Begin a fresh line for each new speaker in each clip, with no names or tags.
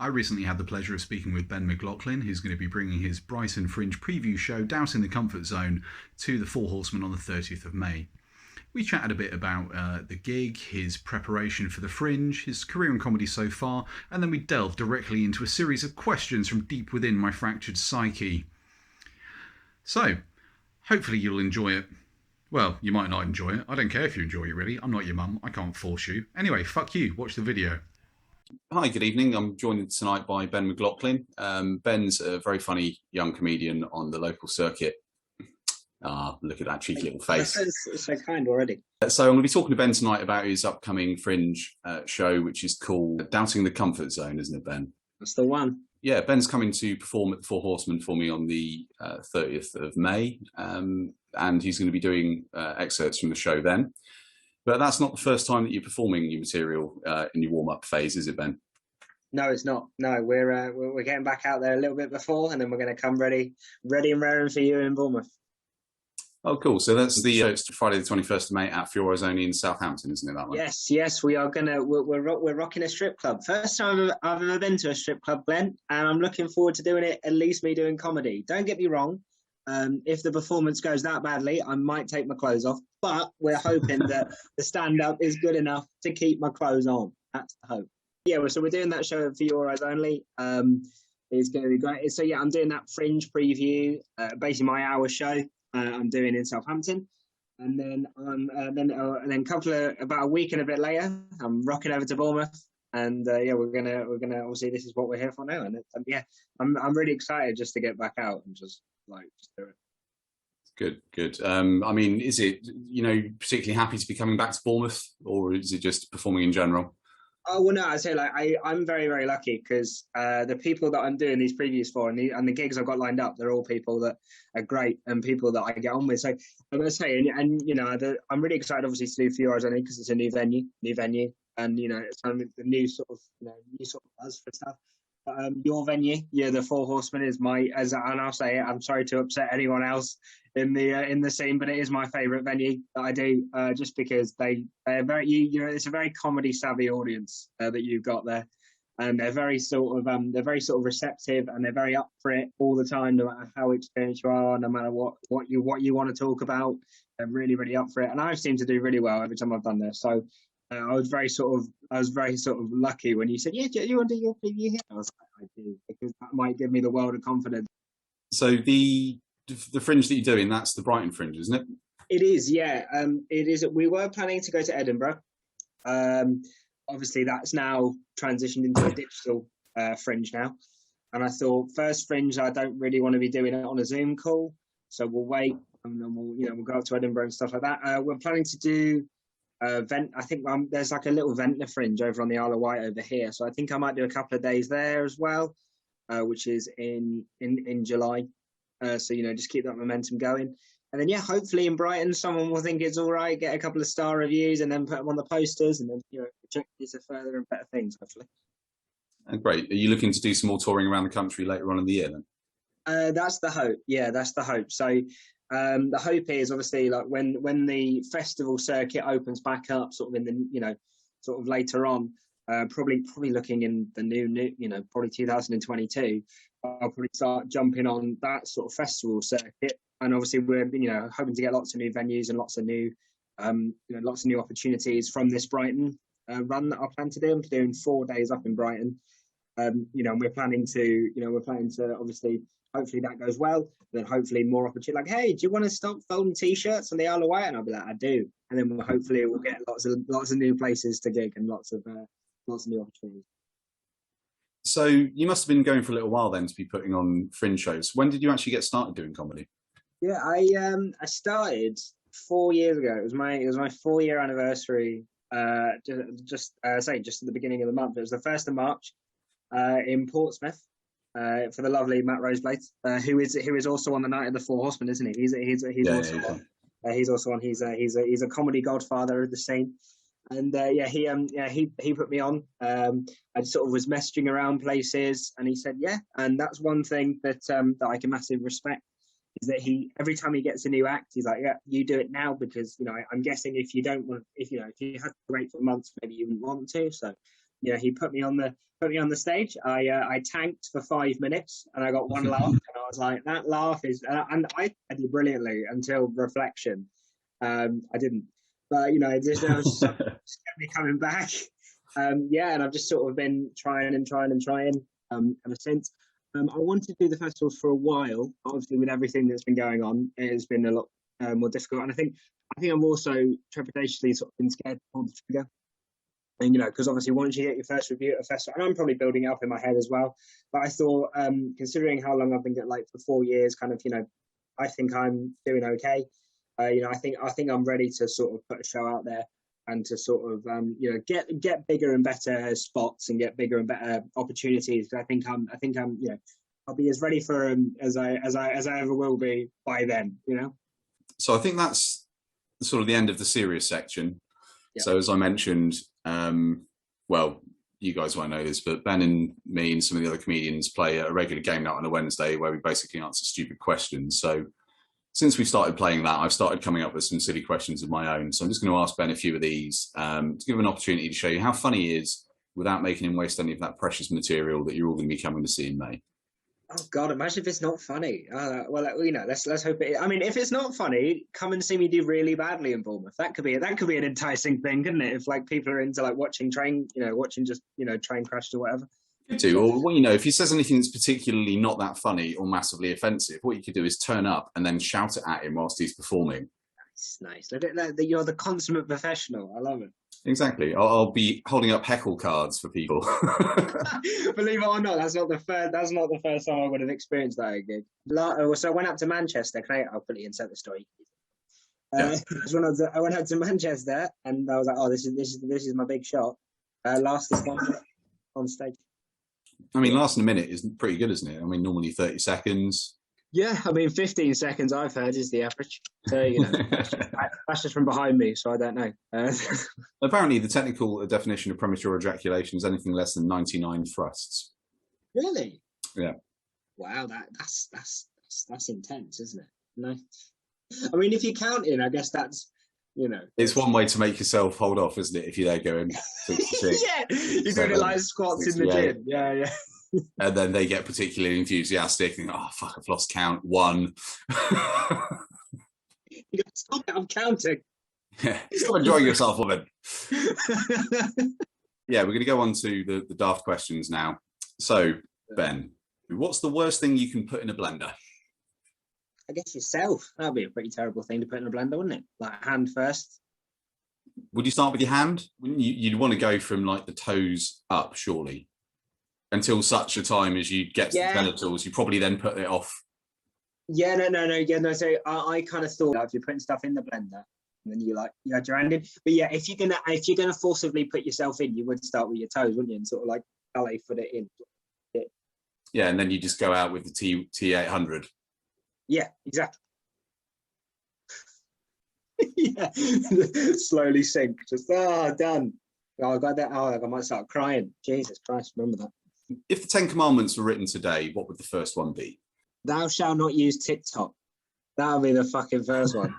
I recently had the pleasure of speaking with Ben McLaughlin, who's going to be bringing his Brighton Fringe preview show, Doubting the Comfort Zone, to the Four Horsemen on the 30th of May. We chatted a bit about the gig, his preparation for the Fringe, his career in comedy so far, and then we delved directly into a series of questions from deep within my fractured psyche. So, hopefully you'll enjoy it. Well, you might not enjoy it. I don't care if you enjoy it, really. I'm not your mum. I can't force you. Anyway, fuck you. Watch the video. Hi, good evening. I'm joined tonight by Ben McLaughlin. Ben's a very funny young comedian on the local circuit. Look at that cheeky little face.
It's so kind already.
So I'm going to be talking to Ben tonight about his upcoming Fringe show, which is called Doubting the Comfort Zone, isn't it, Ben?
That's the one.
Yeah, Ben's coming to perform at the Four Horsemen for me on the 30th of May, and he's going to be doing excerpts from the show then. But that's not the first time that you're performing new material in your warm-up phase, is it, Ben?
No, it's not. No, we're getting back out there a little bit before, and then we're going to come ready and raring for you in Bournemouth.
Oh, cool. So that's the it's Friday the 21st of May at Fiora's Only in Southampton, isn't it, that one?
Yes, we are gonna. We're rocking a strip club. First time I've ever been to a strip club, Glenn, and I'm looking forward to doing it. At least me doing comedy. Don't get me wrong. If the performance goes that badly, I might take my clothes off. But we're hoping that the stand-up is good enough to keep my clothes on. That's the hope. Yeah, so we're doing that show for Your Eyes Only. It's going to be great. So yeah, I'm doing that Fringe preview, basically my hour show. I'm doing in Southampton, and then about a week and a bit later, I'm rocking over to Bournemouth, and we're gonna obviously this is what we're here for now, and I'm really excited just to get back out and just do it. Good.
I mean, is it particularly happy to be coming back to Bournemouth, or is it just performing in general?
Oh, well, no, I say I'm very, very lucky because the people that I'm doing these previews for and the gigs I've got lined up, they're all people that are great and people that I get on with. So I'm going to say, I'm really excited, obviously, to do Fiora's Only because it's a new venue, and it's kind of the new sort of buzz for stuff. Your venue, the Four Horsemen is and I'll say it, I'm sorry to upset anyone else in the scene, but it is my favourite venue that I do, just because they're very, it's a very comedy savvy audience that you've got there, and they're very sort of receptive, and they're very up for it all the time, no matter how experienced you are, no matter what you want to talk about. They're really, really up for it, and I've seemed to do really well every time I've done this. So. I was very sort of lucky when you said, "Yeah, do you want to do your preview here?" I was like, "I do," because that might give me the world of confidence.
So the Fringe that you're doing, that's the Brighton Fringe, isn't it?
It is, yeah. It is. We were planning to go to Edinburgh. Obviously, that's now transitioned into a digital Fringe now. And I thought, first Fringe, I don't really want to be doing it on a Zoom call, so we'll wait and then we'll go up to Edinburgh and stuff like that. We're planning to do. I think there's like a little Ventnor Fringe over on the Isle of Wight over here, so I think I might do a couple of days there as well, which is in July. So just keep that momentum going, and then hopefully in Brighton someone will think it's all right, get a couple of star reviews, and then put them on the posters, and then check these to further and better things hopefully.
Great. Are you looking to do some more touring around the country later on in the year then?
That's the hope. Yeah, that's the hope. So. The hope is obviously like when the festival circuit opens back up, sort of in the sort of later on, probably looking in the new probably 2022. I'll probably start jumping on that sort of festival circuit, and obviously we're hoping to get lots of new venues and lots of new opportunities from this Brighton run that I plan to do. I'm doing 4 days up in Brighton, and we're planning to obviously. Hopefully that goes well. Then hopefully more opportunity. Like, hey, do you want to stop folding T-shirts on the Isle of Wight? And I'll be like, I do. And then hopefully we'll get lots of new places to gig and lots of new opportunities.
So you must have been going for a little while then to be putting on Fringe shows. When did you actually get started doing comedy?
Yeah, I started 4 years ago. It was my 4-year anniversary. Just at the beginning of the month. It was the 1st of March in Portsmouth. For the lovely Matt Roseblade, who is also on the night of the Four Horsemen, isn't he? He's also on. He's a comedy godfather of the scene, and he put me on. I sort of was messaging around places, and he said and that's one thing that I can massively respect is that every time he gets a new act, he's like, you do it now because I'm guessing if you had to wait for months, maybe you wouldn't want to. So he put me on the stage. I tanked for 5 minutes and I got one laugh, and I was like, that laugh is, and I did brilliantly until reflection. I didn't, but it just kept me coming back. And I've just sort of been trying ever since. I wanted to do the festivals for a while. Obviously, with everything that's been going on, it's been a lot more difficult. And I think I'm also trepidatiously sort of been scared to pull the trigger. And because obviously once you get your first review at a festival, and I'm probably building it up in my head as well. But I thought, considering how long I've been getting, like for 4 years, kind of, I think I'm doing okay. I think I'm ready to sort of put a show out there and to sort of get bigger and better spots and get bigger and better opportunities. I think I'm I'll be as ready for as I ever will be by then.
So I think that's sort of the end of the serious section. Yeah. So as I mentioned, well, you guys won't know this, but Ben and me and some of the other comedians play a regular game night on a Wednesday where we basically answer stupid questions. So since we started playing that, I've started coming up with some silly questions of my own. So I'm just going to ask Ben a few of these to give him an opportunity to show you how funny he is without making him waste any of that precious material that you're all going to be coming to see in May.
Oh God! Imagine if it's not funny. Let's hope it. I mean, if it's not funny, come and see me do really badly in Bournemouth. That could be an enticing thing, couldn't it? If like people are into like watching train crashes or whatever.
Could do, or well, if he says anything that's particularly not that funny or massively offensive, what you could do is turn up and then shout it at him whilst he's performing.
Nice. You're the consummate professional. I love it.
Exactly. I'll be holding up heckle cards for people.
Believe it or not, that's not the first time I would have experienced that gig. So I went up to Manchester. I'll quickly insert the story. I went up to Manchester and I was like, oh, this is my big shot. Lastest one on stage.
I mean, lasting a minute is pretty good, isn't it? I mean, normally 30 seconds.
Yeah, I mean, 15 seconds I've heard is the average. So, that's just from behind me, so I don't know.
Apparently, the technical definition of premature ejaculation is anything less than 99 thrusts.
Really?
Yeah.
Wow, that's intense, isn't it? No. I mean, if you're counting, I guess that's,
It's one way to make yourself hold off, isn't it? If you're there going 66.
Yeah, you're doing it like squats 68. In the gym. Yeah.
And then they get particularly enthusiastic and oh fuck, I've lost count. 1.
You gotta stop it, I'm counting.
Yeah, stop enjoying yourself, woman. Yeah, we're gonna go on to the daft questions now. So, Ben, what's the worst thing you can put in a blender?
I guess yourself. That'd be a pretty terrible thing to put in a blender, wouldn't it? Like hand first.
Would you start with your hand? Wouldn't you? You'd want to go from like the toes up, surely. Until such a time as you get to the genitals, you probably then put it off. Yeah,
no. So I kind of thought if you're putting stuff in the blender, and then you had your hand in. But yeah, if you're gonna forcibly put yourself in, you would start with your toes, wouldn't you? And sort of like ballet foot it in.
Yeah, and then you just go out with the T800.
Yeah, exactly. Yeah, slowly sink. Just done. Oh, I got that. Oh, I might start crying. Jesus Christ, remember that.
If the 10 Commandments were written today, what would the first one be?
Thou shalt not use TikTok. That'll be the fucking first one.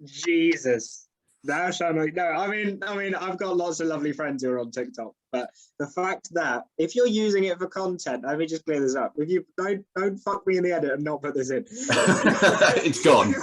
Jesus. Thou shalt not. No, I mean, I've got lots of lovely friends who are on TikTok, but the fact that if you're using it for content, let me just clear this up. If you don't fuck me in the edit and not put this in.
It's gone.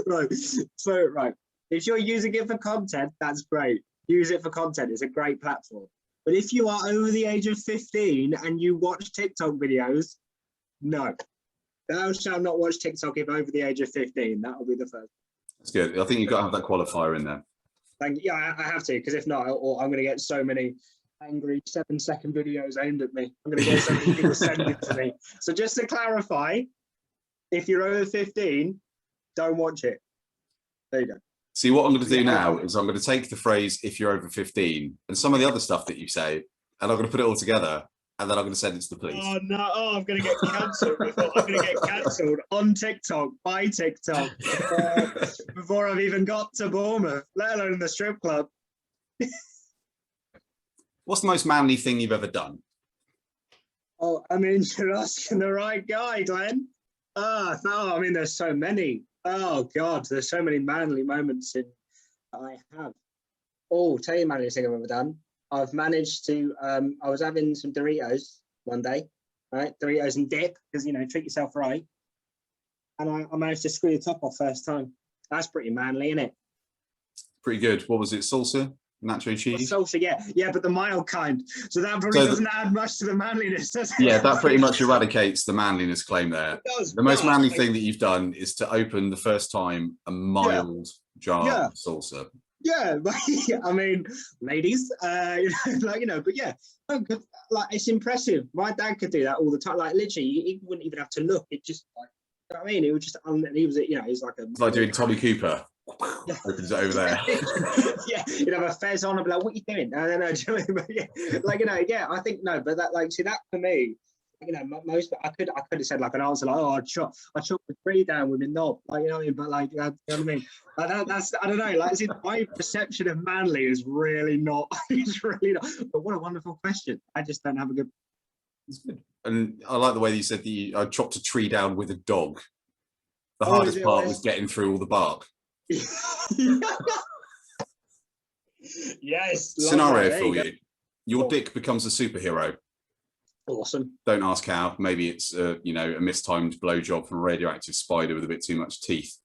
Right. So, right. If you're using it for content, that's great. Use it for content. It's a great platform. But if you are over the age of 15 and you watch TikTok videos, no. Thou shalt not watch TikTok if over the age of 15. That will be the first.
That's good. I think you've got to have that qualifier in there.
Yeah, I have to, because if not, I'm going to get so many angry 7-second videos aimed at me. I'm going to get so many people sending it to me. So just to clarify, if you're over 15, don't watch it. There you go.
See, what I'm going to do now is I'm going to take the phrase, if you're over 15, and some of the other stuff that you say, and I'm going to put it all together, and then I'm going to send it to the police.
Oh, no. Oh, I'm going to get cancelled. I'm going to get cancelled on TikTok, by TikTok, before I've even got to Bournemouth, let alone the strip club.
What's the most manly thing you've ever done?
Oh, I mean, you're asking the right guy, Glenn. No, I mean, there's so many. Oh God, there's so many manly moments I have. Oh, tell you the manliest thing I've ever done. I've managed to. I was having some Doritos one day, right? Doritos and dip, because treat yourself right. And I managed to screw the top off first time. That's pretty manly, isn't it?
Pretty good. What was it? Salsa, nacho cheese.
Salsa, yeah, but the mild kind. So that probably doesn't add much to the manliness, does it?
Yeah, that pretty much eradicates the manliness claim there.
It does,
the most manly thing that you've done is to open the first time a mild jar of salsa.
Yeah, I mean, ladies, but yeah, like it's impressive. My dad could do that all the time. Like literally, he wouldn't even have to look. It just like, you know what I mean, it was just he was, he's like a.
It's like doing Tommy Cooper. Opens it over there.
Yeah, you'd have a fez on and be like, "What are you doing?" I don't know, but yeah, I think no, but that see that for me. Most I could have said like an answer like, "Oh, I chopped the tree down with my knob," like you know what I mean. But like, you know what I mean. Like that's I don't know. Like, my perception of manly is really not. It's really not. But what a wonderful question. I just don't have a good.
It's good, and I like the way that you said that I chopped a tree down with a dog. The hardest part was getting through all the bark.
Yes.
Scenario for you. Your dick becomes a superhero.
Awesome.
Don't ask how. Maybe it's a mistimed blowjob from a radioactive spider with a bit too much teeth.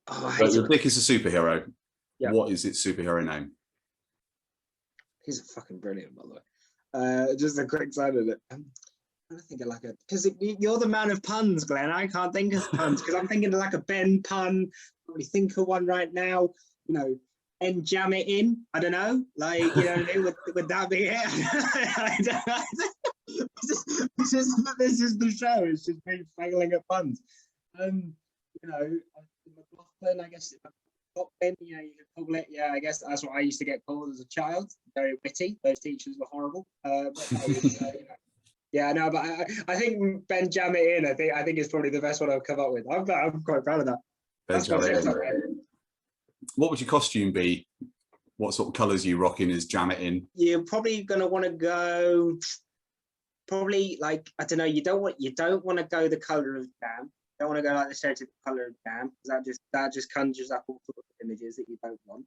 But your dick is a superhero. Yeah. What is its superhero name?
He's fucking brilliant, by the way. Just a quick side of it. I'm trying to think of like because you're the man of puns, Glenn. I can't think of puns because I'm thinking of like a Ben pun. Can't really think of one right now. And jam it in. I don't know. Like would that be it? I don't know. This is the show. It's just me failing at puns. McLaughlin, I guess. McLaughlin, you could call it. Yeah, I guess that's what I used to get called as a child. Very witty. Those teachers were horrible. Yeah, no, but I think Ben jam it in. I think it's probably the best one I've come up with. I'm quite proud of that.
Ben jam it in. What would your costume be? What sort of colours are you rocking as jam it in?
You're probably gonna want to go. Probably like I don't know. You don't want to go the colour of jam. You don't want to go like the stereotypical colour of jam because that just conjures up all sorts of images that you don't want.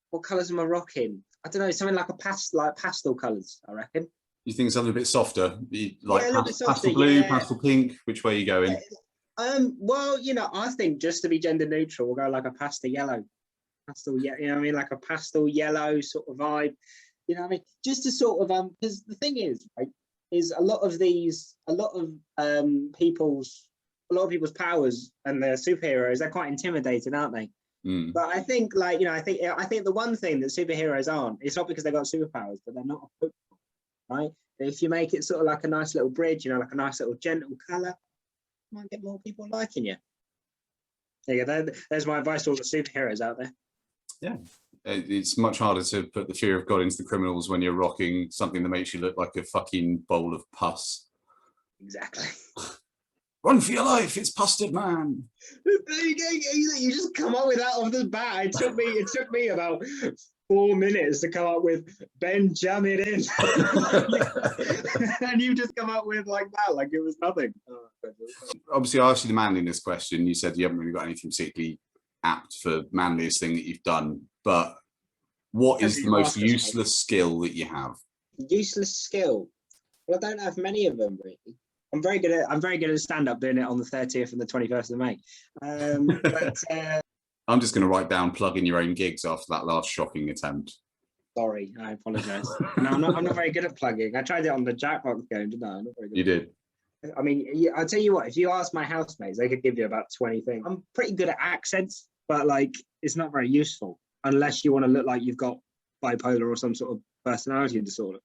What colours am I rocking? I don't know. Something like pastel colours. I reckon.
You think something a bit softer,
softer,
pastel blue, pastel pink? Which way are you going?
Well, I think just to be gender neutral, we'll go like a pastel yellow. Like a pastel yellow sort of vibe. You know what I mean? Just to sort of because the thing is, right, is a lot of people's powers and their superheroes, they're quite intimidating, aren't they?
Mm.
But I think I think the one thing that superheroes aren't, it's not because they've got superpowers, but they're not a right? If you make it sort of like a nice little bridge, like a nice little gentle colour, you might get more people liking you. There you go. There's my advice to all the superheroes out there.
Yeah. It's much harder to put the fear of God into the criminals when you're rocking something that makes you look like a fucking bowl of pus.
Exactly.
Run for your life, it's Pustard Man.
You just come up with that off the bat. It took me about 4 minutes to come up with Ben jam it in. And you just come up with like that, like it was nothing.
Obviously, I asked you the manliness question. You said you haven't really got anything particularly apt for manliest thing that you've done. But what is the most useless skill that you have?
Useless skill? Well, I don't have many of them, really. I'm very good at stand-up, doing it on the 30th and the 21st of May.
I'm just going to write down plugging your own gigs after that last shocking attempt.
Sorry, I apologise. No, I'm not very good at plugging. I tried it on the Jackbox game, didn't I? I'm not very good.
You did.
I mean, I'll tell you what. If you ask my housemates, they could give you about 20 things. I'm pretty good at accents, but like it's not very useful unless you want to look like you've got bipolar or some sort of personality disorder.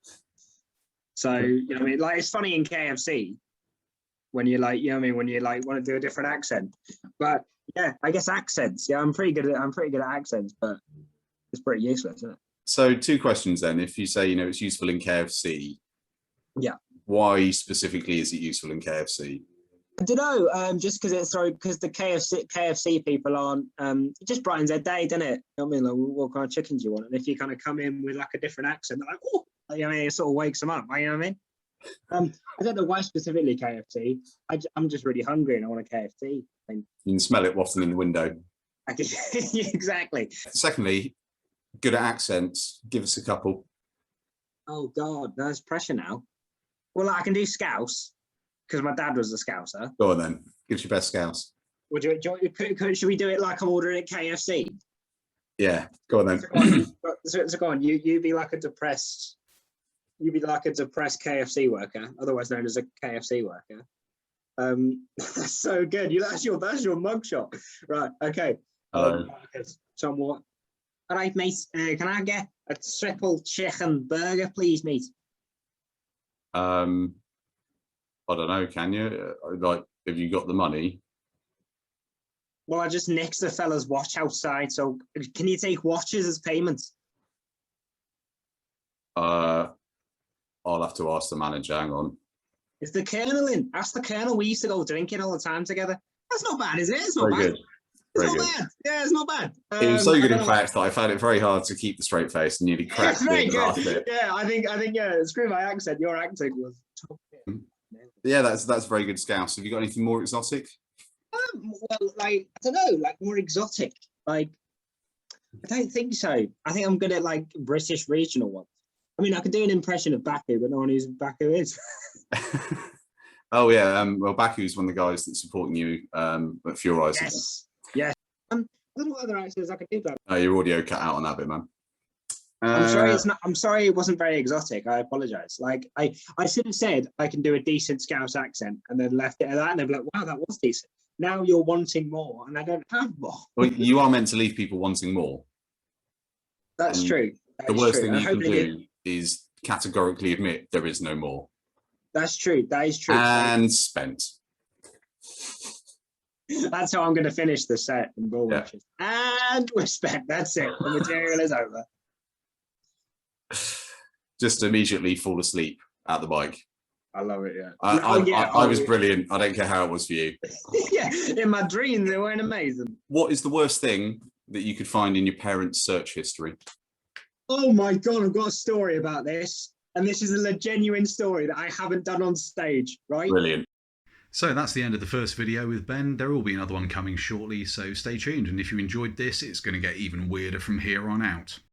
So I mean, like it's funny in KFC. When you're like, when you like want to do a different accent, but yeah, I guess accents. Yeah, I'm pretty good at accents, but it's pretty useless, isn't it?
So 2 questions then. If you say it's useful in KFC,
yeah,
why specifically is it useful in KFC?
I don't know. Just because the KFC people aren't. It just brightens their day, doesn't it? You know what I mean? Like, what kind of chicken do you want? And if you kind of come in with like a different accent, they're like, oh, it sort of wakes them up. You know what I mean? I don't know why specifically KFC. I'm just really hungry and I want a KFC.
You can smell it wafting in the window.
Exactly.
Secondly, good at accents. Give us a couple.
Oh God, there's pressure now. Well, I can do Scouse because my dad was a Scouser.
Go on then. Give us your best Scouse.
Should we do it like I'm ordering at KFC?
Yeah, go on then.
So go on. You be like a depressed. You be like a depressed KFC worker, otherwise known as a KFC worker. That's so good. That's your mugshot, right? Okay. Somewhat. All right, mate. Can I get a triple chicken burger, please, mate?
I don't know. Can you? Like, have you got the money?
Well, I just nicked the fella's watch outside. So, can you take watches as payment?
I'll have to ask the manager. Hang on.
Is the Colonel in? Ask the Colonel. We used to go drinking all the time together. That's not bad, is it? It's not
Very
bad.
good. Very
It's not
good.
bad. Yeah, it's not bad.
It was so good, in fact, that I found it very hard to keep the straight face and nearly cracked
Very
it the last
good.
bit.
Yeah, I think, yeah. Screw my accent. Your accent was top.
Yeah, that's very good, Scouse. Have you got anything more exotic?
Well, like, I don't know, like more exotic. Like, I don't think so. I think I'm good at like British regional ones. I mean, I could do an impression of Baku, but no one knows who Baku is.
Oh yeah, well, Baku's one of the guys that's supporting you at Fuel Rising.
Yes. I don't know what other accents I could do that.
Your audio cut out on that bit, man.
I'm sorry, it's not. I'm sorry, it wasn't very exotic. I apologize. Like, I should have said I can do a decent Scouse accent, and then left it at that, and they'd be like, "Wow, that was decent." Now you're wanting more, and I don't have more.
Well, you are meant to leave people wanting more.
That's true.
The worst thing you can do is categorically admit there is no more.
That's true. That is true.
And spent.
That's how I'm going to finish the set in ball matches. And we're spent. That's it. The material is over.
Just immediately fall asleep at the bike.
I love it. Yeah.
I was brilliant. I don't care how it was for you.
Yeah, in my dreams they weren't amazing.
What is the worst thing that you could find in your parents' search history?
Oh my God, I've got a story about this. And this is a genuine story that I haven't done on stage, right?
Brilliant.
So that's the end of the first video with Ben. There will be another one coming shortly, so stay tuned. And if you enjoyed this, it's going to get even weirder from here on out.